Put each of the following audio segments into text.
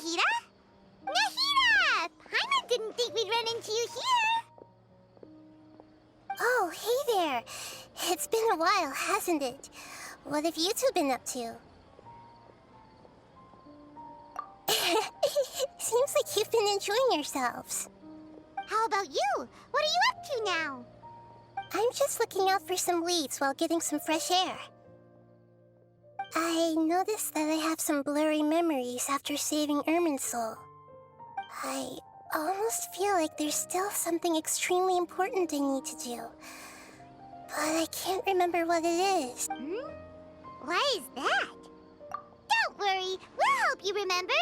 Nahida? Nahida! Paimon didn't think we'd run into you here. Oh, hey there. It's been a while, hasn't it? What have you two been up to? Seems like you've been enjoying yourselves. How about you? What are you up to now? I'm just looking out for some leads while getting some fresh air. I noticed that I have some blurry memories after saving Ermin's soul. I almost feel like there's still something extremely important I need to do. But I can't remember what it is. Why is that? Don't worry, we'll help you remember.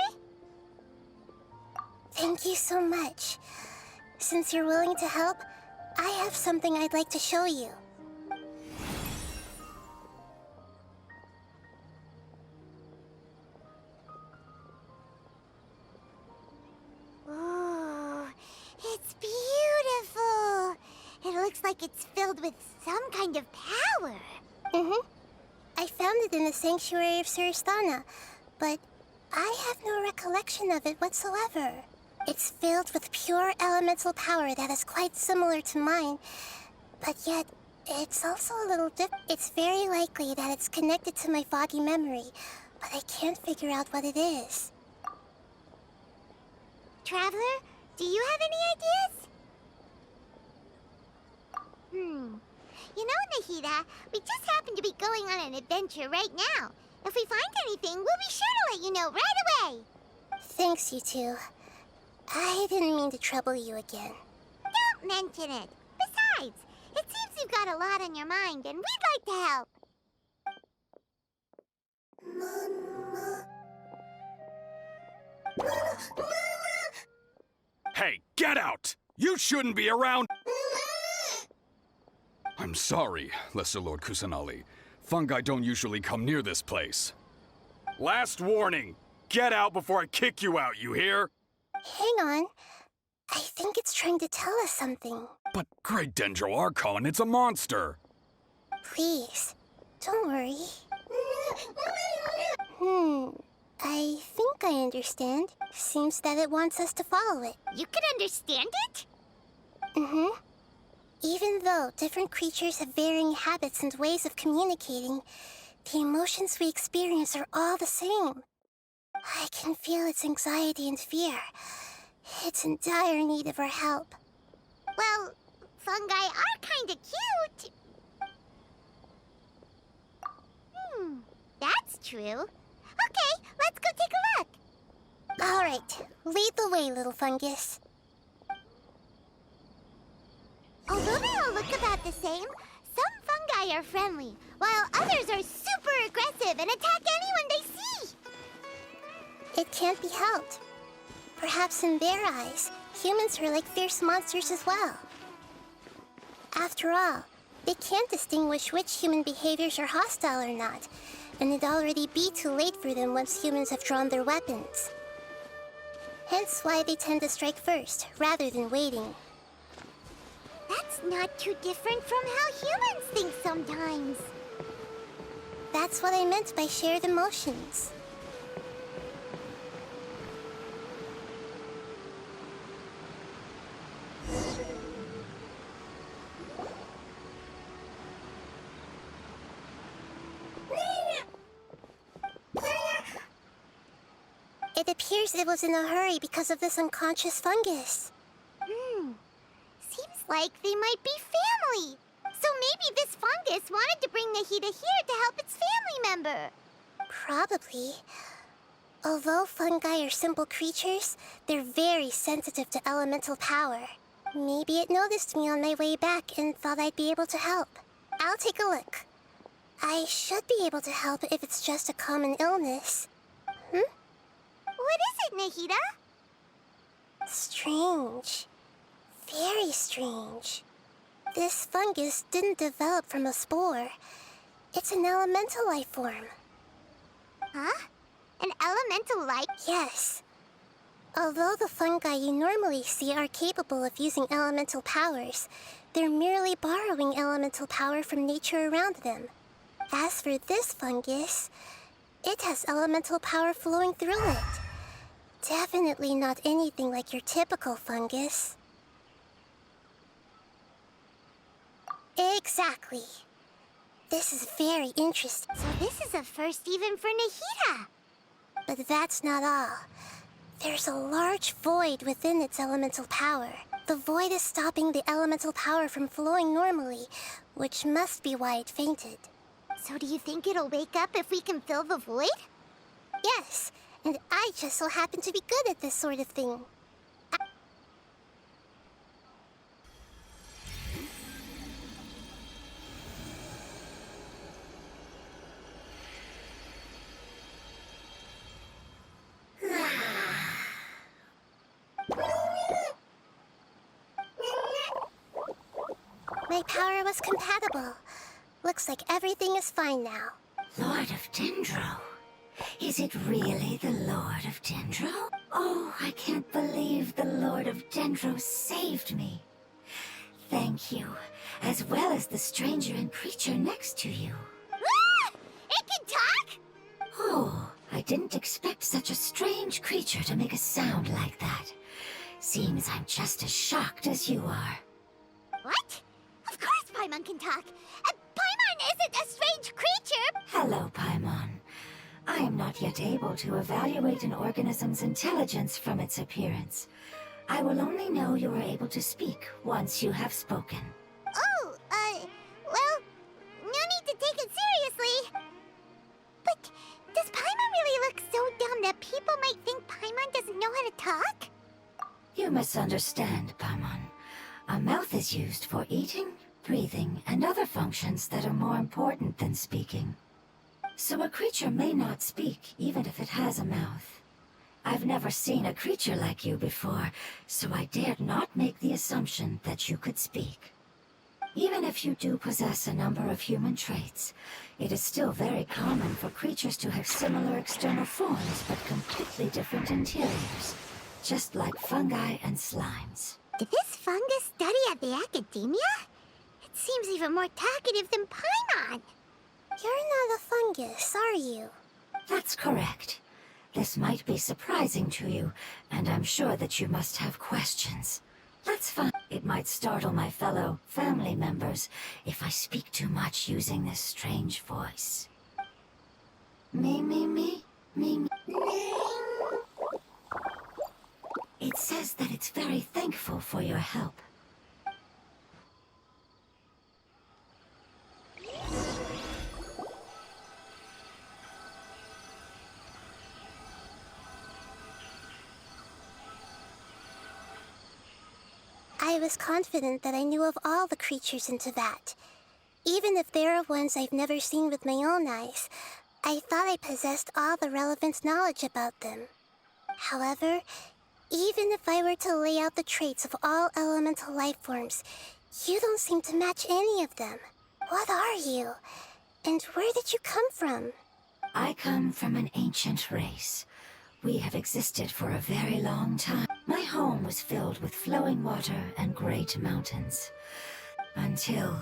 Thank you so much. Since you're willing to help, I have something I'd like to show you. Ooh, it's beautiful. It looks like it's filled with some kind of power. I found it in the sanctuary of Suristana, but I have no recollection of it whatsoever. It's filled with pure elemental power that is quite similar to mine, but yet it's also a little different. It's very likely that it's connected to my foggy memory, but I can't figure out what it is. Traveler, do you have any ideas? You know, Nahida, we just happen to be going on an adventure right now. If we find anything, we'll be sure to let you know right away. Thanks, you two. I didn't mean to trouble you again. Don't mention it. Besides, it seems you've got a lot on your mind, and we'd like to help. Hey, get out! You shouldn't be around! I'm sorry, Lesser Lord Kusanali. Fungi don't usually come near this place. Last warning! Get out before I kick you out, you hear? Hang on. I think it's trying to tell us something. But Great Dendro Archon, it's a monster! Please, don't worry. I think I understand. Seems that it wants us to follow it. You can understand it? Even though different creatures have varying habits and ways of communicating, the emotions we experience are all the same. I can feel its anxiety and fear. It's in dire need of our help. Well, fungi are kinda cute. That's true. Okay, let's go take a look. All right, lead the way, little fungus. Although they all look about the same, some fungi are friendly, while others are super aggressive and attack anyone they see. It can't be helped. Perhaps in their eyes, humans are like fierce monsters as well. After all, they can't distinguish which human behaviors are hostile or not, and it'd already be too late for them once humans have drawn their weapons. Hence why they tend to strike first, rather than waiting. That's not too different from how humans think sometimes. That's what I meant by shared emotions. It appears it was in a hurry because of this unconscious fungus. Seems like they might be family. So maybe this fungus wanted to bring Nahida here to help its family member. Probably. Although fungi are simple creatures, they're very sensitive to elemental power. Maybe it noticed me on my way back and thought I'd be able to help. I'll take a look. I should be able to help if it's just a common illness. What is it, Nahida? Strange. Very strange. This fungus didn't develop from a spore. It's an elemental life form. Huh? An elemental life? Yes. Although the fungi you normally see are capable of using elemental powers, they're merely borrowing elemental power from nature around them. As for this fungus, it has elemental power flowing through it. Definitely not anything like your typical fungus. Exactly. This is very interesting. So this is a first even for Naheedha. But that's not all. There's a large void within its elemental power. The void is stopping the elemental power from flowing normally, which must be why it fainted. So do you think it'll wake up if we can fill the void? Yes, and I just so happen to be good at this sort of thing. My power was compatible. Looks like everything is fine now. Lord of Dendro? Is it really the Lord of Dendro? Oh, I can't believe the Lord of Dendro saved me. Thank you, as well as the stranger and creature next to you. Ah! It can talk? Oh, I didn't expect such a strange creature to make a sound like that. Seems I'm just as shocked as you are. What? Of course Paimon can talk. Paimon isn't a strange creature. Hello, Paimon. I am not yet able to evaluate an organism's intelligence from its appearance. I will only know you are able to speak once you have spoken. Oh, well, no need to take it seriously. But does Paimon really look so dumb that people might think Paimon doesn't know how to talk? You misunderstand, Paimon. A mouth is used for eating, breathing, and other functions that are more important than speaking. So a creature may not speak, even if it has a mouth. I've never seen a creature like you before, so I dared not make the assumption that you could speak. Even if you do possess a number of human traits, it is still very common for creatures to have similar external forms but completely different interiors, just like fungi and slimes. Did this fungus study at the academia? It seems even more talkative than Paimon. You're not a fungus, are you? That's correct. This might be surprising to you, and I'm sure that you must have questions. Let's find. It might startle my fellow family members if I speak too much using this strange voice. Me. It says that it's very thankful for your help. I was confident that I knew of all the creatures in Teyvat. Even if there are ones I've never seen with my own eyes, I thought I possessed all the relevant knowledge about them. However, even if I were to lay out the traits of all elemental life forms, you don't seem to match any of them. What are you? And where did you come from? I come from an ancient race. We have existed for a very long time. My home was filled with flowing water and great mountains. Until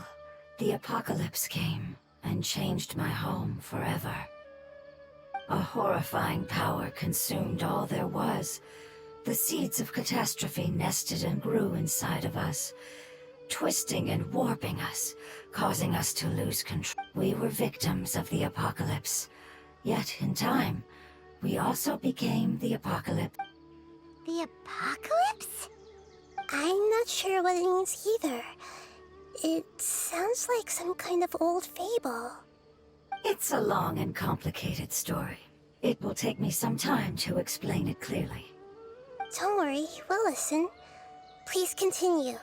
the apocalypse came and changed my home forever. A horrifying power consumed all there was. The seeds of catastrophe nested and grew inside of us, twisting and warping us, causing us to lose control. We were victims of the apocalypse. Yet, in time, we also became the apocalypse. The apocalypse? I'm not sure what it means either. It sounds like some kind of old fable. It's a long and complicated story. It will take me some time to explain it clearly. Don't worry, we'll listen. Please continue.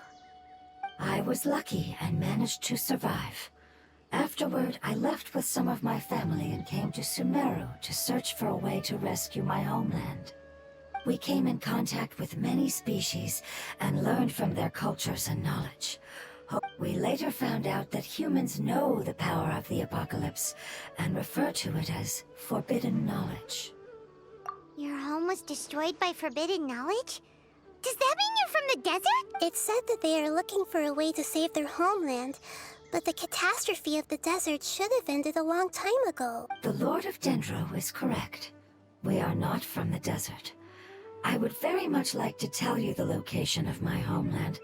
I was lucky and managed to survive. Afterward, I left with some of my family and came to Sumeru to search for a way to rescue my homeland. We came in contact with many species and learned from their cultures and knowledge. We later found out that humans know the power of the apocalypse and refer to it as forbidden knowledge. Your home was destroyed by forbidden knowledge? Does that mean you're from the desert? It said that they are looking for a way to save their homeland, but the catastrophe of the desert should have ended a long time ago. The Lord of Dendro is correct. We are not from the desert. I would very much like to tell you the location of my homeland,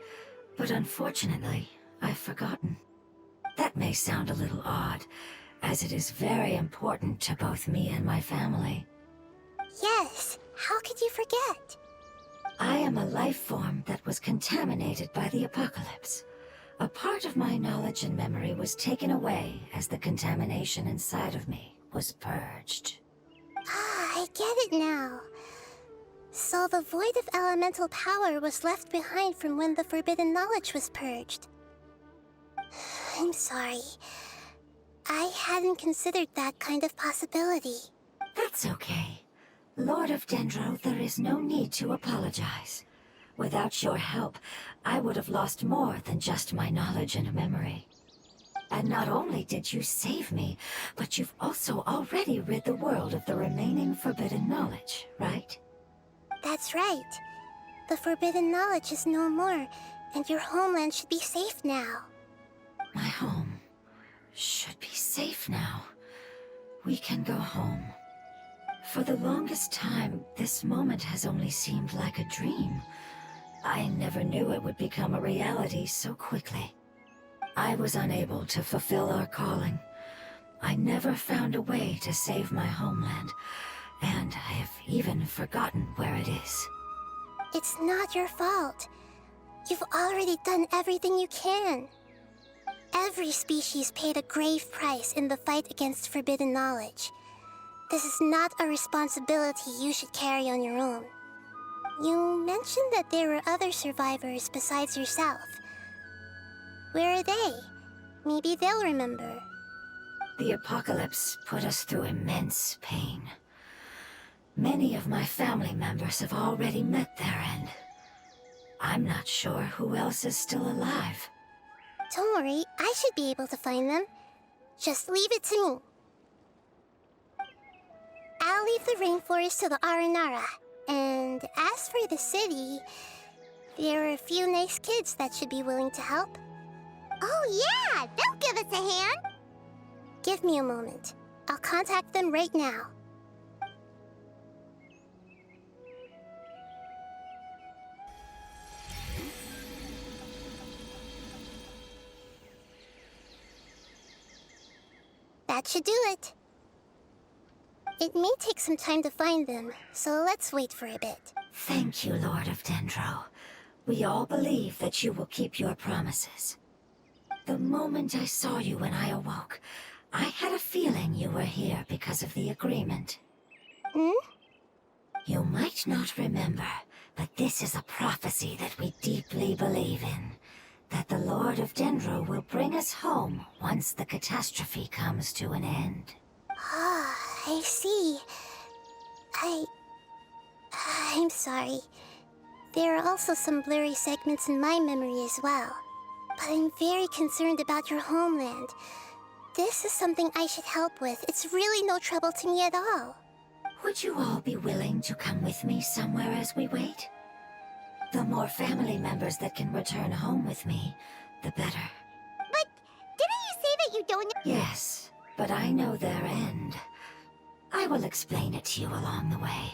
but unfortunately, I've forgotten. That may sound a little odd, as it is very important to both me and my family. Yes, how could you forget? I am a life form that was contaminated by the apocalypse. A part of my knowledge and memory was taken away as the contamination inside of me was purged. Ah, I get it now. So the void of elemental power was left behind from when the forbidden knowledge was purged. I'm sorry. I hadn't considered that kind of possibility. That's okay. Lord of Dendro, there is no need to apologize. Without your help, I would have lost more than just my knowledge and memory. And not only did you save me, but you've also already rid the world of the remaining forbidden knowledge, right? That's right. The forbidden knowledge is no more, and your homeland should be safe now. My home should be safe now. We can go home. For the longest time, this moment has only seemed like a dream. I never knew it would become a reality so quickly. I was unable to fulfill our calling. I never found a way to save my homeland, and I have even forgotten where it is. It's not your fault. You've already done everything you can. Every species paid a grave price in the fight against forbidden knowledge. This is not a responsibility you should carry on your own. You mentioned that there were other survivors besides yourself. Where are they? Maybe they'll remember. The apocalypse put us through immense pain. Many of my family members have already met their end. I'm not sure who else is still alive. Don't worry, I should be able to find them. Just leave it to me. I'll leave the rainforest to the Aranara. And as for the city, there are a few nice kids that should be willing to help. Oh yeah, they'll give us a hand. Give me a moment. I'll contact them right now. That should do it. It may take some time to find them, so let's wait for a bit. Thank you, Lord of Dendro. We all believe that you will keep your promises. The moment I saw you when I awoke, I had a feeling you were here because of the agreement. Hmm? You might not remember, but this is a prophecy that we deeply believe in. That the Lord of Dendro will bring us home once the catastrophe comes to an end. Ah, I see. I'm sorry. There are also some blurry segments in my memory as well. But I'm very concerned about your homeland. This is something I should help with. It's really no trouble to me at all. Would you all be willing to come with me somewhere as we wait? The more family members that can return home with me, the better. But didn't you say that you don't know? Yes, but I know their end. I will explain it to you along the way.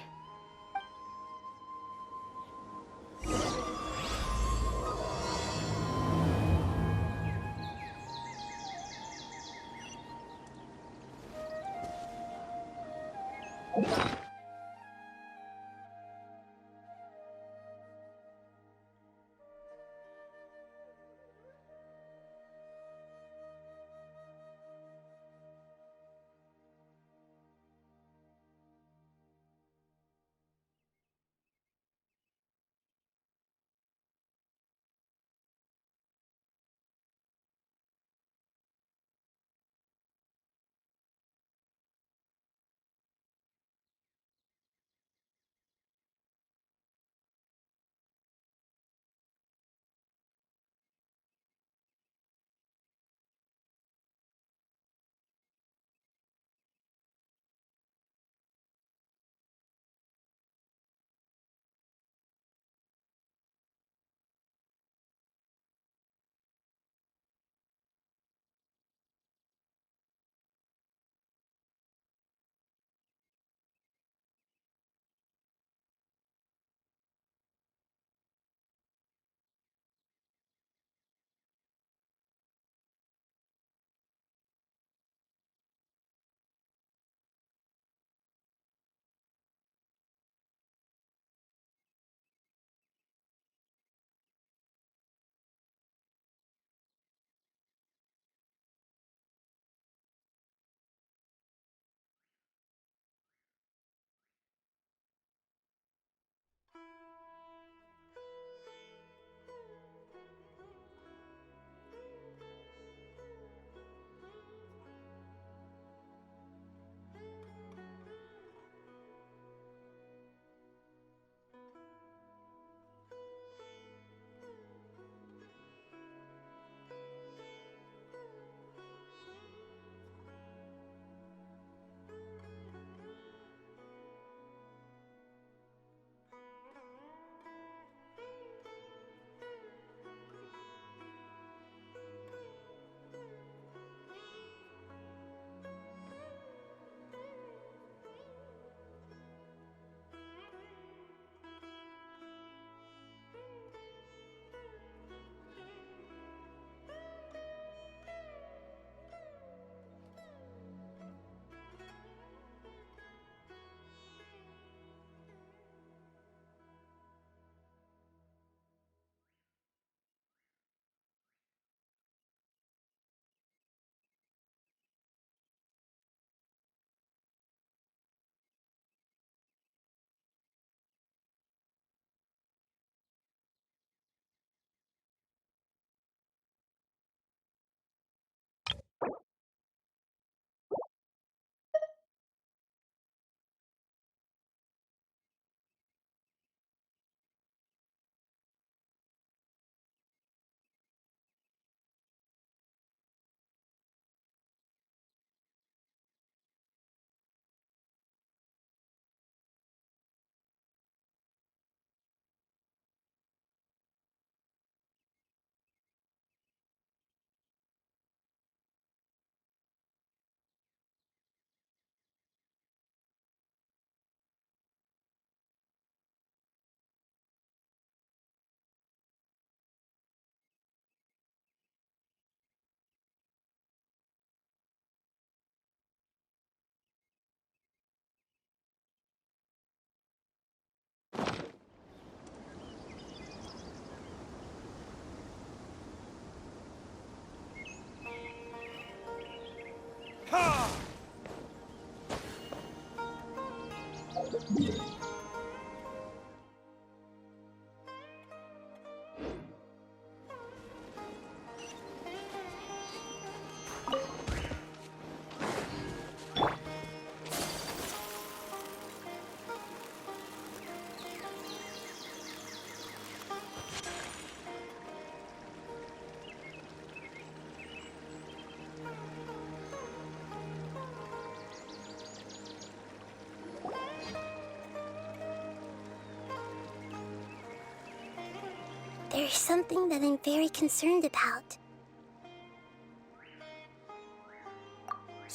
There's something that I'm very concerned about.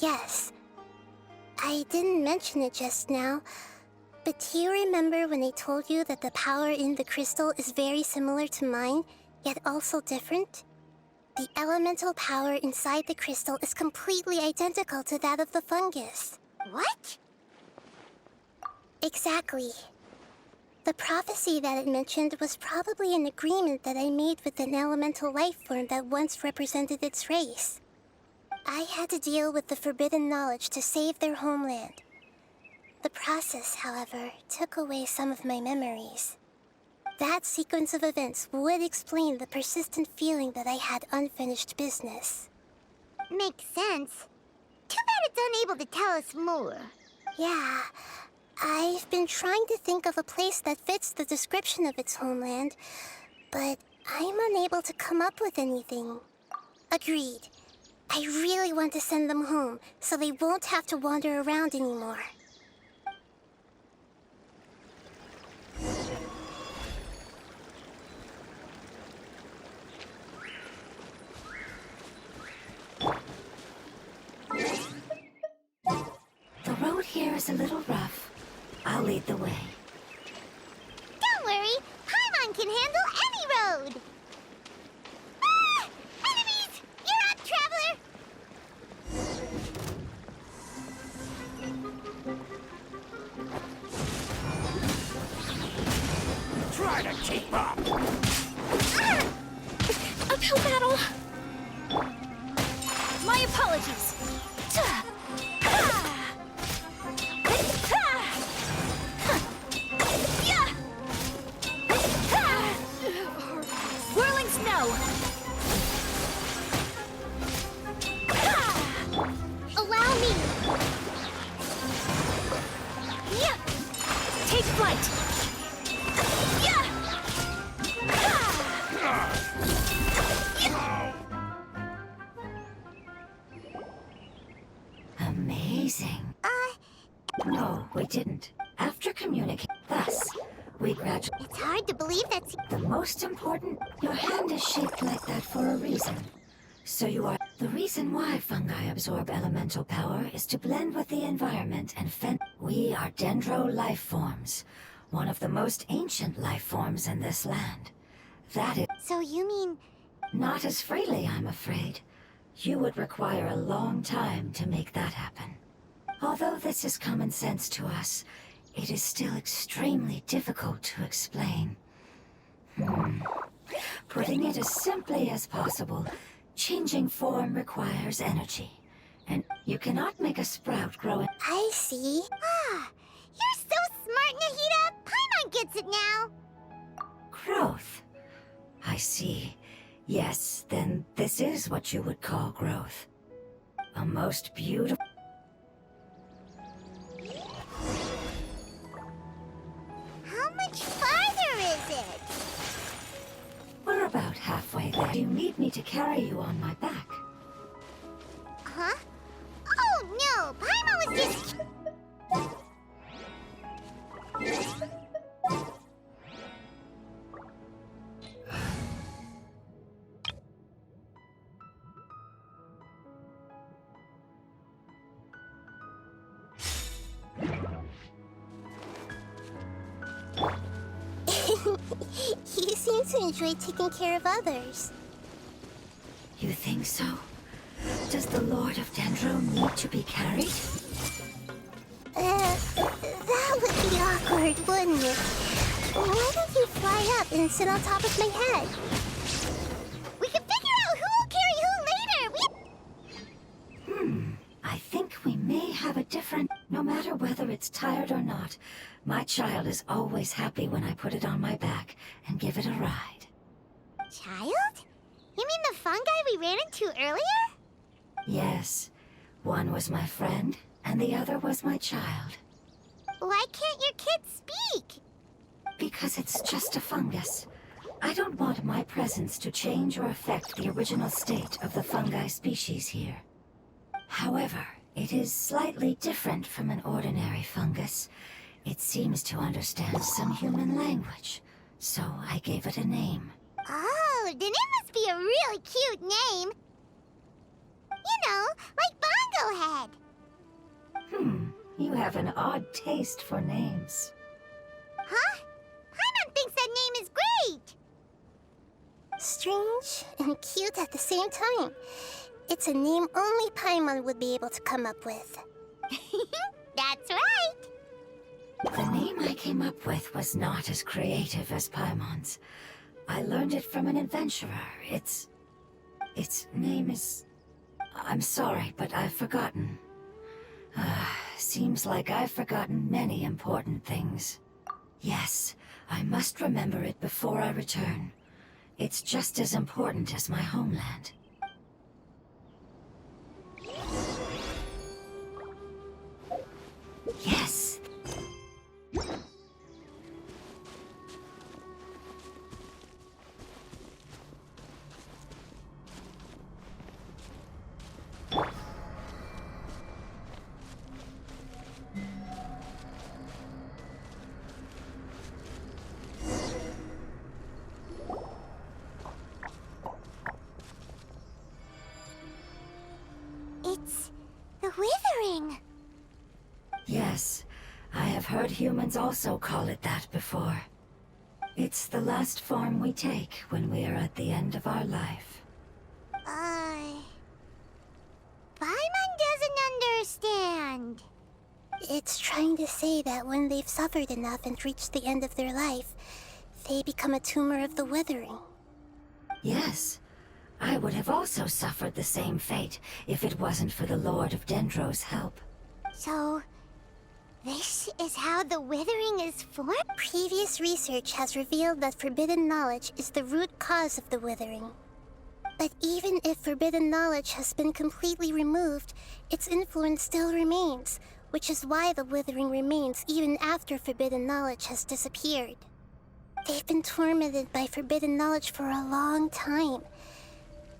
Yes, I didn't mention it just now, but do you remember when I told you that the power in the crystal is very similar to mine, yet also different? The elemental power inside the crystal is completely identical to that of the fungus. What? Exactly. The prophecy that it mentioned was probably an agreement that I made with an elemental life form that once represented its race. I had to deal with the forbidden knowledge to save their homeland. The process, however, took away some of my memories. That sequence of events would explain the persistent feeling that I had unfinished business. Makes sense. Too bad it's unable to tell us more. Yeah, I've been trying to think of a place that fits the description of its homeland, but I'm unable to come up with anything. Agreed. I really want to send them home, so they won't have to wander around anymore. The road here is a little rough. I'll lead the way. Don't worry, Paimon can handle any road! Ah! Enemies! You're up, traveler! Try to keep up! Uphill battle! My apologies! Whirling snow! Allow me! Yeah! Take flight! Yeah! Amazing. No, we didn't. After communicating, thus, we gradually... It's hard to believe that's... The most important, your hand is shaped like that for a reason. So you are... The reason why fungi absorb elemental power is to blend with the environment and fend... We are dendro life forms, one of the most ancient life forms in this land. That is... So you mean... Not as freely, I'm afraid. You would require a long time to make that happen. Although this is common sense to us, it is still extremely difficult to explain. Putting it as simply as possible, changing form requires energy. And you cannot make a sprout grow in... I see. Ah! You're so smart, Nahida! Paimon gets it now! Growth. I see. Yes, then this is what you would call growth. A most beautiful... How much farther is it? We're about halfway there. You need me to carry you on my back. Huh? Oh no! Paimon was just... You seem to enjoy taking care of others. You think so? Does the Lord of Dendro need to be carried? That would be awkward, wouldn't it? Why don't you fly up and sit on top of my head? We can figure out who will carry who later! I think have a different... No matter whether it's tired or not, my child is always happy when I put it on my back and give it a ride. Child? You mean the fungi we ran into earlier? Yes. One was my friend, and the other was my child. Why can't your kid speak? Because it's just a fungus. I don't want my presence to change or affect the original state of the fungi species here. However, it is slightly different from an ordinary fungus. It seems to understand some human language, so I gave it a name. Oh, then it must be a really cute name. You know, like Bongo Head. You have an odd taste for names. Huh? Paimon thinks that name is great. Strange and cute at the same time. It's a name only Paimon would be able to come up with. That's right. The name I came up with was not as creative as Paimon's. I learned it from an adventurer. Its name is... I'm sorry, but I've forgotten. Seems like I've forgotten many important things. Yes, I must remember it before I return. It's just as important as my homeland. Yes. It's the Withering. Yes, I have heard humans also call it that before. It's the last form we take when we are at the end of our life. Paimon doesn't understand. It's trying to say that when they've suffered enough and reached the end of their life, they become a tumor of the Withering. Yes, I would have also suffered the same fate if it wasn't for the Lord of Dendro's help. So, this is how the Withering is formed? Previous research has revealed that forbidden knowledge is the root cause of the Withering. But even if forbidden knowledge has been completely removed, its influence still remains, which is why the Withering remains even after forbidden knowledge has disappeared. They've been tormented by forbidden knowledge for a long time.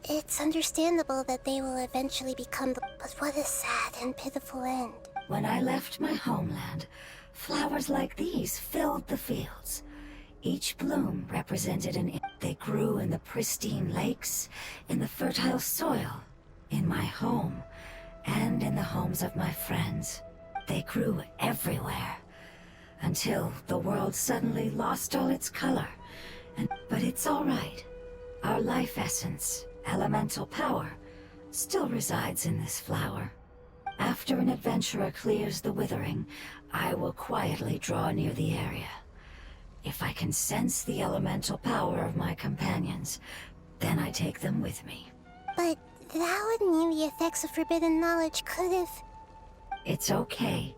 It's understandable that they will eventually become the... But what a sad and pitiful end. When I left my homeland, flowers like these filled the fields. Each bloom represented an... They grew in the pristine lakes, in the fertile soil, in my home, and in the homes of my friends. They grew everywhere, until the world suddenly lost all its color. But it's all right. Our life essence, elemental power, still resides in this flower. After an adventurer clears the Withering, I will quietly draw near the area. If I can sense the elemental power of my companions, then I take them with me. But that would mean the effects of forbidden knowledge could have... It's okay.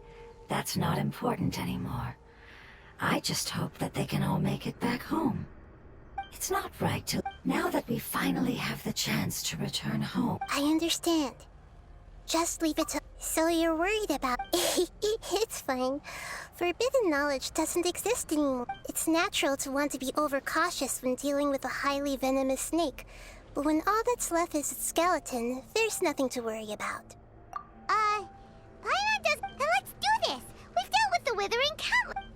That's not important anymore. I just hope that they can all make it back home. It's not right to... Now that we finally have the chance to return home... I understand. Just leave it to... So you're worried about... It's fine. Forbidden knowledge doesn't exist anymore. It's natural to want to be overcautious when dealing with a highly venomous snake. But when all that's left is its skeleton, there's nothing to worry about. Paimon does... Then let's do this! We've dealt with the Withering countless...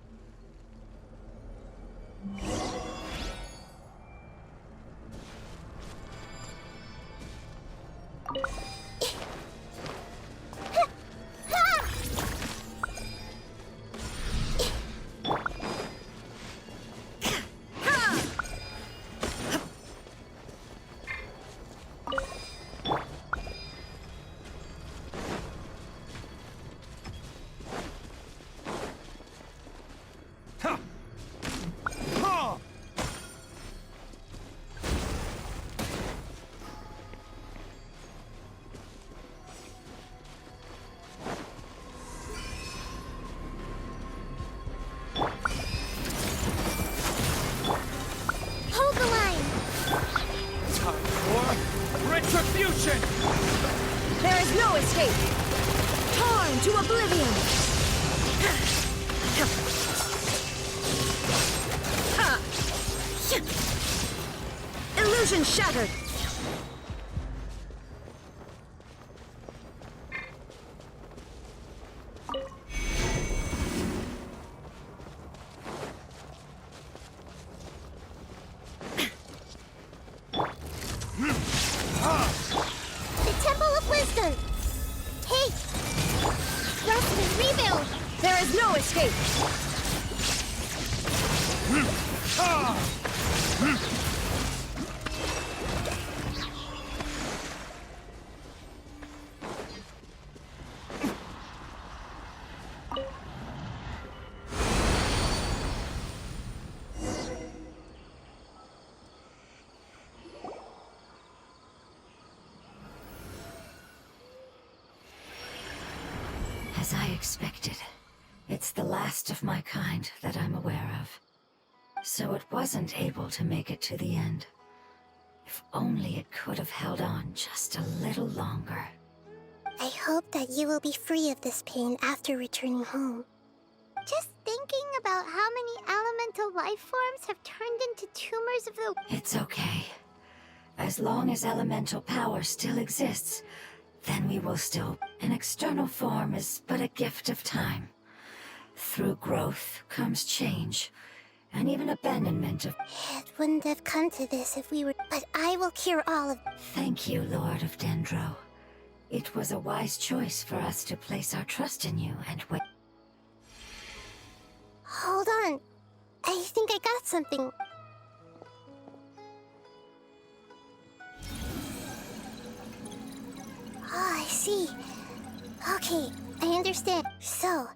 is no escape! Torn to oblivion! Illusion shattered! The Temple of Wisdom! Take! Rest and rebuild! There is no escape! As I expected, it's the last of my kind that I'm aware of. So it wasn't able to make it to the end. If only it could have held on just a little longer. I hope that you will be free of this pain after returning home. Just thinking about how many elemental life forms have turned into tumors of the... It's okay. As long as elemental power still exists, then we will still... An external form is but a gift of time. Through growth comes change, and even abandonment of... It wouldn't have come to this if we were... But I will cure all of... Thank you, Lord of Dendro. It was a wise choice for us to place our trust in you and wait. Hold on. I think I got something. Oh, I see. Okay, I understand. So,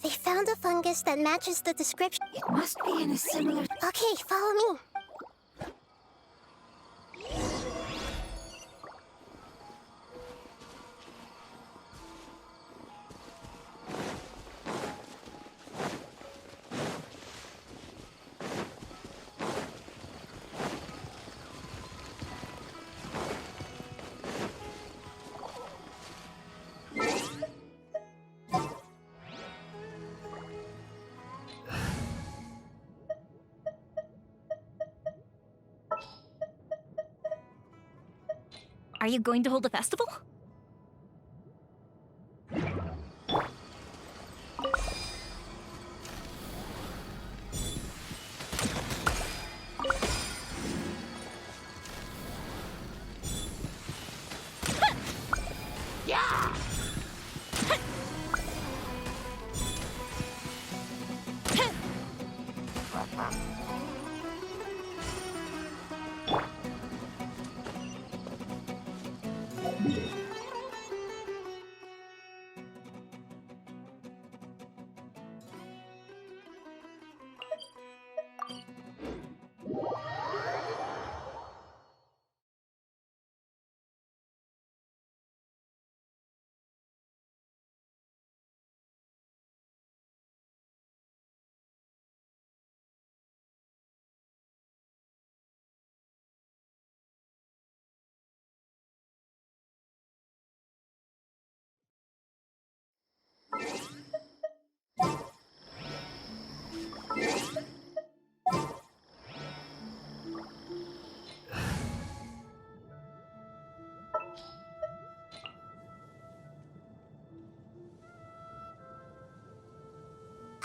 they found a fungus that matches the description. It must be in a similar... Okay, follow me. Are you going to hold a festival?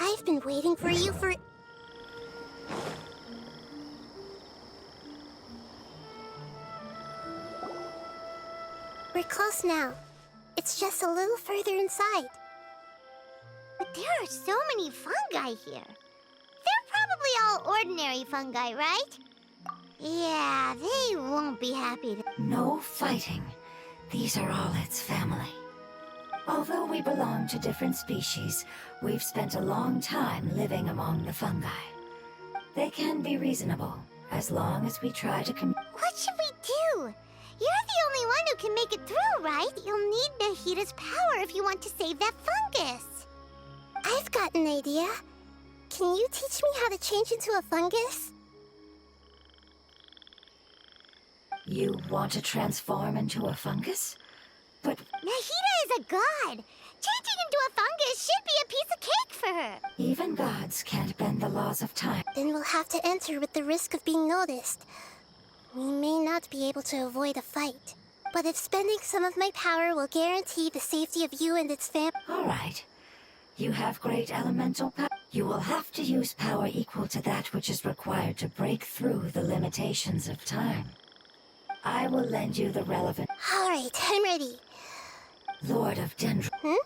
I've been waiting for you for... We're close now. It's just a little further inside. But there are so many fungi here. They're probably all ordinary fungi, right? Yeah, they won't be happy to... No fighting. These are all its family. Although we belong to different species, we've spent a long time living among the fungi. They can be reasonable, as long as we try to What should we do? You're the only one who can make it through, right? You'll need Naheida's power if you want to save that fungus. I've got an idea. Can you teach me how to change into a fungus? You want to transform into a fungus? But Nahida is a god. Changing into a fungus should be a piece of cake for her. even gods can't bend the laws of time. Then we'll have to enter with the risk of being noticed. We may not be able to avoid a fight, but if spending some of my power will guarantee the safety of you and its fam— All right. You have great elemental power. You will have to use power equal to that which is required to break through the limitations of time. I will lend you the relevant All right, I'm ready. Lord of Dendro. All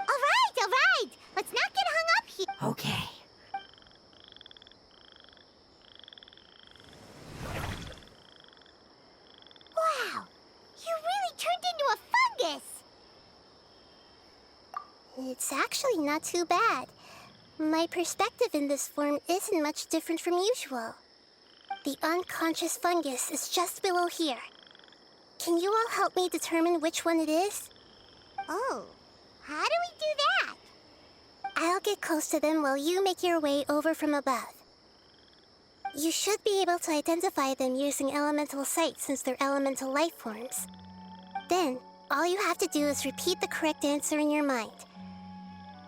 right. Let's not get hung up here. Okay. Wow, you really turned into a fungus. It's actually not too bad. My perspective in this form isn't much different from usual. The unconscious fungus is just below here. Can you all help me determine which one it is? Oh, how do we do that? I'll get close to them while you make your way over from above. You should be able to identify them using elemental sight since they're elemental life forms. Then, all you have to do is repeat the correct answer in your mind.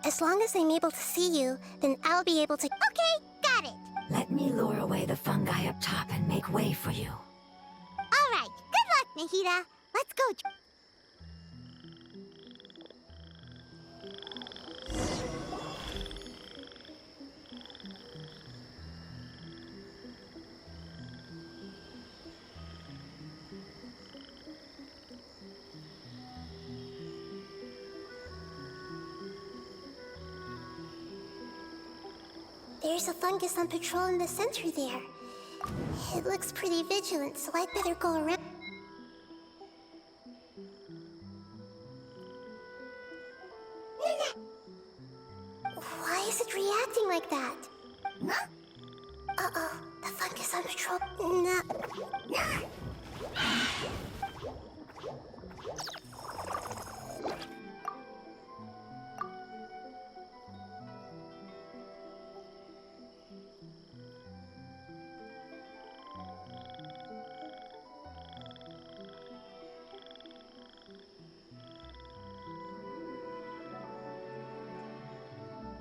As long as I'm able to see you, then I'll be able to— Okay, got it. Let me lure away the fungi up top and make way for you. All right, good luck, Nahida. Let's go. There's a fungus on patrol in the center there. It looks pretty vigilant, so I'd better go around. Why is it reacting like that? Uh-oh, the fungus on patrol. No.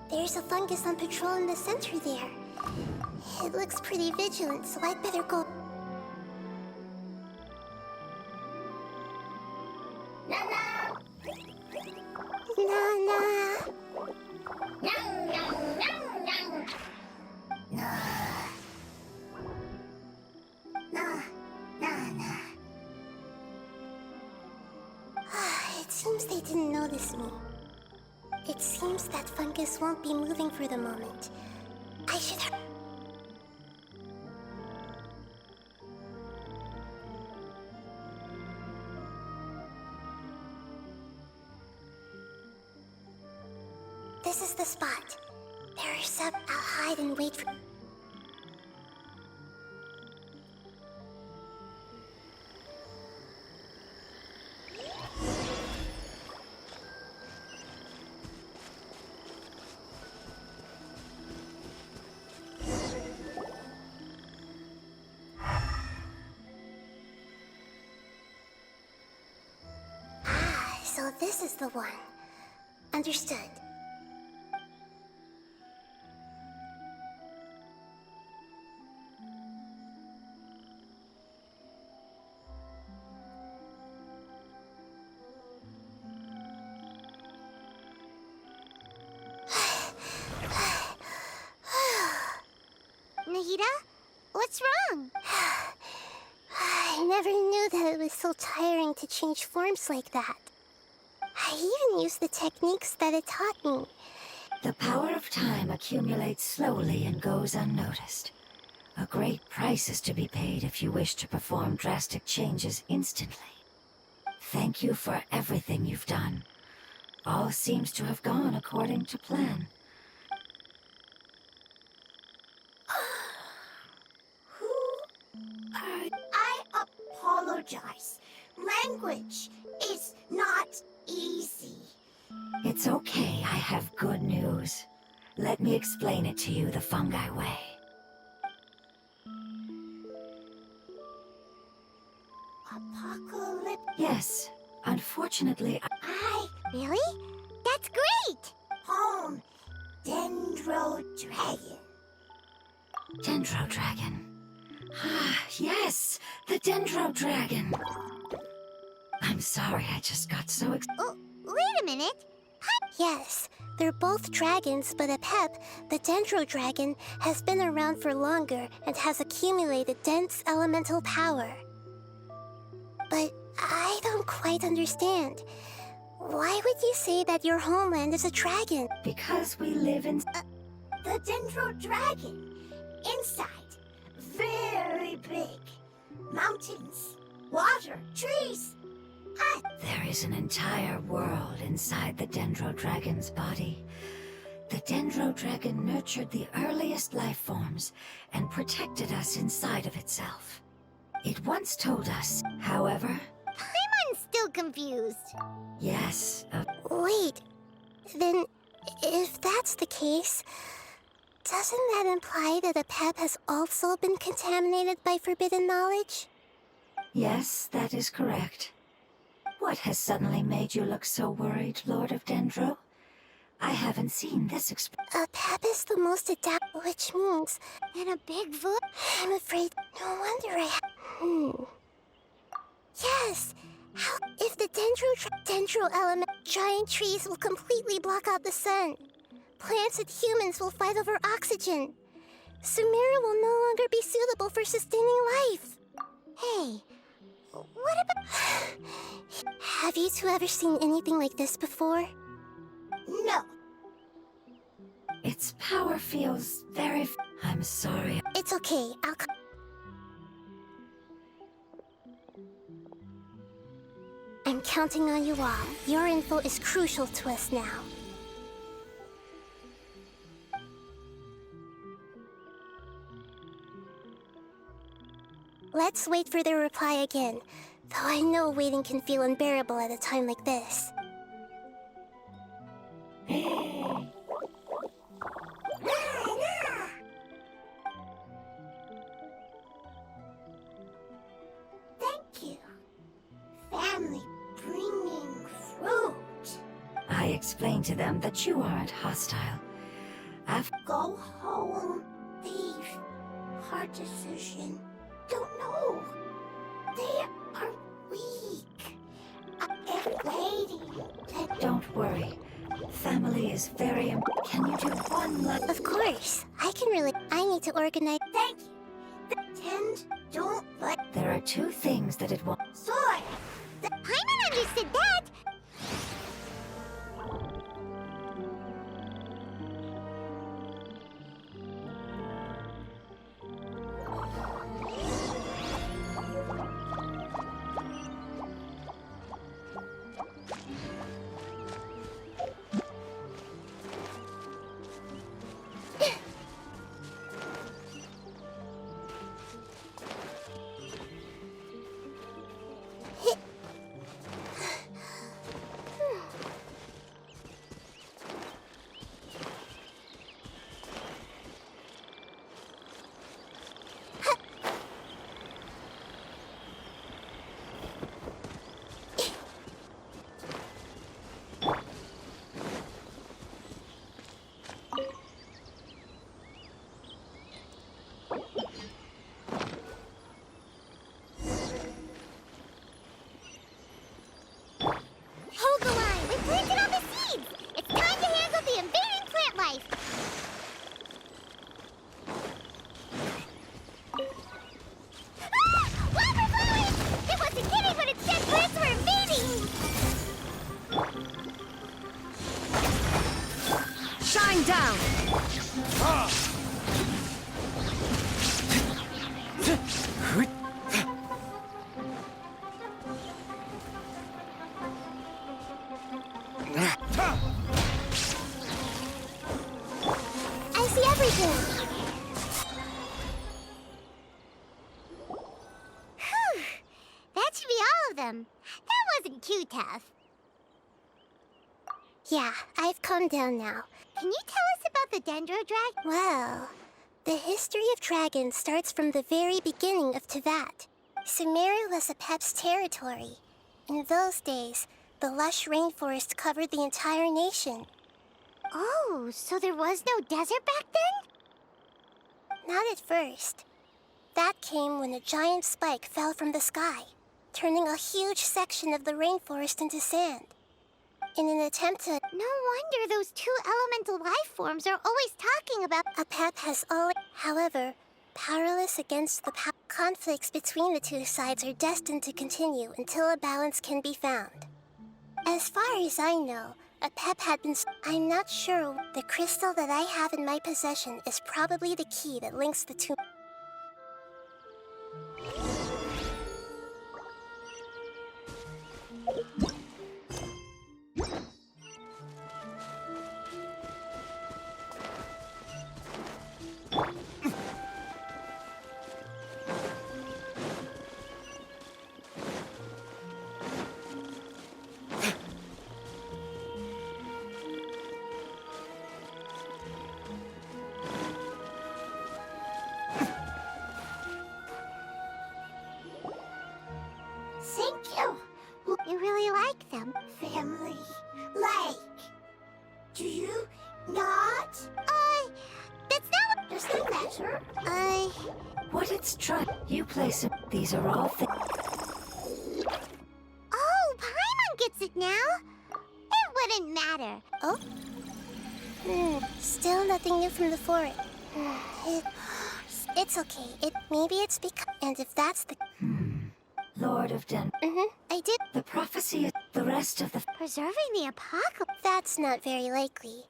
There's a fungus on patrol in the center there. It looks pretty vigilant, so I'd better go. Nana! It seems they didn't notice me. It seems that fungus won't be moving for the moment. I should hurry. This is the spot. There's up. I'll hide and wait for. So this is the one. Understood. Nahida, what's wrong? I never knew that it was so tiring to change forms like that. I even used the techniques that it taught me. The power of time accumulates slowly and goes unnoticed. A great price is to be paid if you wish to perform drastic changes instantly. Thank you for everything you've done. All seems to have gone according to plan. I apologize. Language is not easy. It's okay, I have good news. Let me explain it to you the fungi way. Apocalypse. Yes, a Unfortunately, Really? That's great! Home, Dendro Dragon. Dendro Dragon. Ah, yes, the Dendro Dragon. I'm sorry, I just got so Oh, wait a minute. Yes, they're both dragons, but Apep, the Dendro Dragon, has been around for longer and has accumulated dense elemental power. But I don't quite understand. Why would you say that your homeland is a dragon? Because we live in... The Dendro Dragon. Inside, very big. Mountains, water, trees. There is an entire world inside the Dendro Dragon's body. The Dendro Dragon nurtured the earliest life forms and protected us inside of itself. It once told us, however... Paimon's still confused. Yes, Wait, then if that's the case, doesn't that imply that Apep has also been contaminated by forbidden knowledge? yes, that is correct. What has suddenly made you look so worried, Lord of Dendro? I haven't seen this Apep is the most adaptable, which means And a Bigfoot? I'm afraid no wonder Yes! How if the dendro element giant trees will completely block out the sun. Plants and humans will fight over oxygen. Sumeru will no longer be suitable for sustaining life. Hey, what about... Have you two ever seen anything like this before? No. Its power feels very... I'm sorry. It's okay, I'm counting on you all. Your info is crucial to us now. Let's wait for their reply again, though I know waiting can feel unbearable at a time like this. Thank you. Family bringing fruit. I explained to them that you aren't hostile. Go home, thief. Hard decision. Don't know. They are weak. They're waiting. Don't worry. Family is very Can you do one last... Of course, I need to organize. Thank you. The Tend don't like There are two things that it won't... sword. Paimon understood that! Hold the line! We planted all the seeds! It's time to handle the invading plant life! Ah! Lava flowers! It wasn't kidding when it said plants were invading! Shine down! I see everything! Whew! That should be all of them. That wasn't too tough. Yeah, I've calmed down now. Can you tell us about the Dendro Dragon? Well, the history of dragons starts from the very beginning of Tevat. Sumeru was Apep's territory. In those days, the lush rainforest covered the entire nation. Oh, so there was no desert back then? Not at first. That came when a giant spike fell from the sky, turning a huge section of the rainforest into sand. In an attempt to... No wonder those two elemental life forms are always talking about... A pet has always... However, powerless against the conflicts between the two sides are destined to continue until a balance can be found. As far as I know, a pep had been... I'm not sure. The crystal that I have in my possession is probably the key that links the two... Thank you. You really like them. Family. Like. Do you not? That's not Does that matter? What it's trying. You place it. These are all things. Oh, Paimon gets it now. It wouldn't matter. Oh? Still nothing new from the forest. It's okay. Maybe it's because... And if that's the... Lord of Den. I did... The prophecy is the rest of the. Preserving the apocalypse. That's not very likely.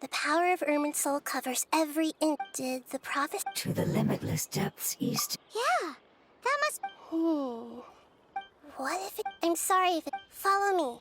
The power of Irminsul covers every inch. Did the prophet... To the limitless depths east. Yeah, that must... What if it... I'm sorry if it... Follow me.